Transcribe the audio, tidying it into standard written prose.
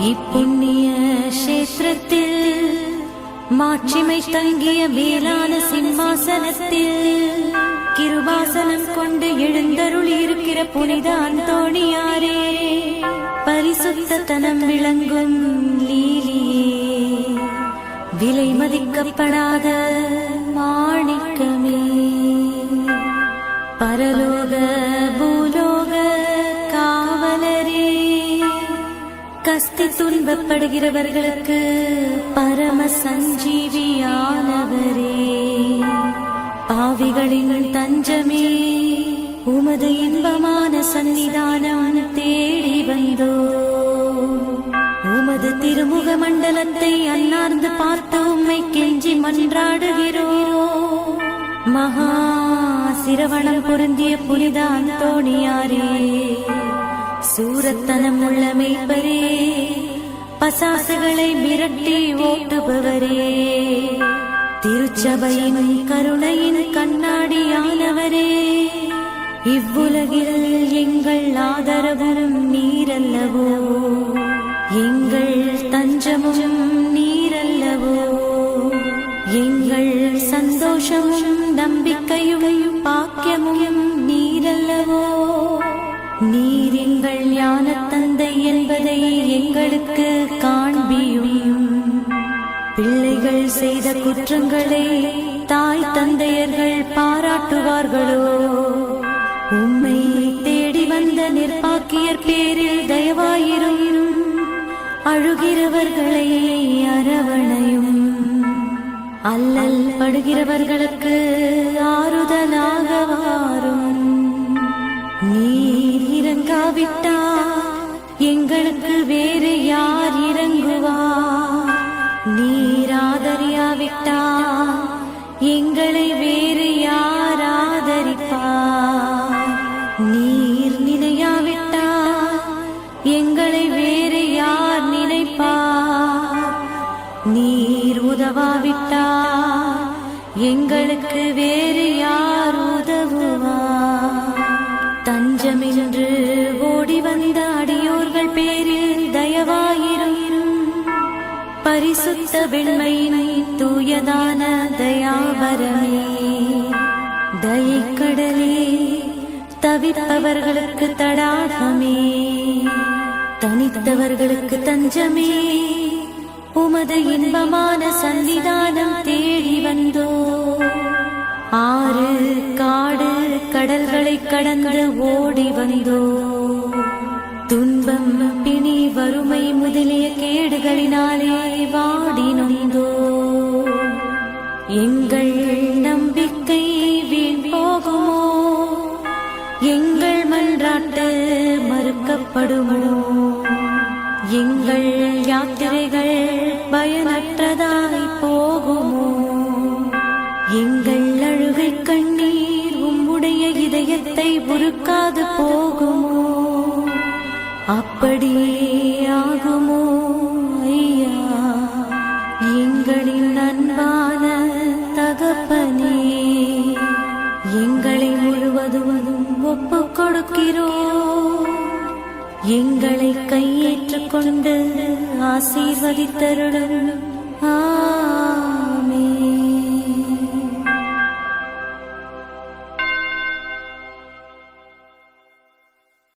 இப்புண்ணிய கஷேத்திரத்தில் மாட்சிமை தங்கிய மேலான சிம்மாசனத்தில் கிருபாசனம் கொண்டு எழுந்தருள் இருக்கிற புனித அந்தோணியாரே, பரிசுத்தனம் விளங்கும் லீலியே, விலை மதிக்கப்படாத மாணிக்கமே, பரலோக பூலோக காவலரே, கஸ்தி துன்பப்படுகிறவர்களுக்கு பரம சஞ்சீவியானவரே, பாவிகளின் தஞ்சமே, உமது இன்பமான சந்நிதானம் தேடி வந்தோ. உமது திருமுக மண்டலத்தை அன்னார்ந்து பார்த்து உம்மை கெஞ்சி மன்றாடுகிறோ. மகா சிரவணம் பொருந்திய புனித அந்தோணியாரே, சூரத்தனம் உள்ள மேய்ப்பரே, பசாசுகளை மிரட்டி ஓட்டுபவரே, திருச்சபையின் கருணையின் கண்ணாடியானவரே, இவ்வுலகில் எங்கள் ஆதரவும் நீரல்லவோ, எங்கள் தஞ்சமும் நீரல்லவோ, எங்கள் சந்தோஷமும் நம்பிக்கையும் பாக்கியமும் நீரல்லவோ. நீர் எங்கள் ஞான தந்தை என்பதை எங்களுக்கு காண்பியும். பிள்ளைகள் செய்த குற்றங்களை தாய் தந்தையர்கள் பாராட்டுவார்களோ? உம்மை தேடி வந்த நிர்பாக்கியர் பேரில் தயவாயிரும். அழுகிறவர்களை அரவணையும். அல்லல் படுகிறவர்களுக்கு ஆறுதலாக வாரும். நீர் இறங்காவிட்டால் எங்களுக்கு வேறு யார் இறங்குவார்? நீர் ஆதரியாவிட்டால் எங்களை வேறு யார் ஆதரிப்பார்? நீர் நினையாவிட்டால் எங்களை வேறு யார் நினைப்பார்? நீர் உதவாவிட்டால் எங்களுக்கு வேறு யார் உதவுவார்? தஞ்சமென்று ஓடி வந்த அடியோர்கள் பேரில் தயவாயிரும். பரிசுத்த வெண்மையின் தூயதான தயாவரமே, தயைக்கடலே, தவிப்பவர்களுக்கு தடாகமே, தனித்தவர்களுக்கு தஞ்சமே, உமது இன்பமான சன்னிதானம் தேடி வந்தோ. ஆறு காடு கடல்களை கடந்து ஓடி வந்தோ. துன்பம் பிணி வறுமை முதலிய கேடுகளினாலே வாடி நொந்தோ. எங்கள் நம்பிக்கை வீண் போகுமோ? எங்கள் மன்றாட்டு மறுக்கப்படுமோ? எங்கள் யாத்திரைகள் பயனற்றதாய் போகுமோ? எங்கள் அழுகை கண்ணீர் உம்முடைய இதயத்தை உருக்காது போகுமோ? அப்படியே ஆகுமோ ஐயா, எங்களின் அன்பான தகப்பனே? எங்களை முழுவதும் ஒப்புக் கொடுக்கிறோம். எங்களை கையேற்றுக் கொண்டு ஆசீர்வதித்தருளும்.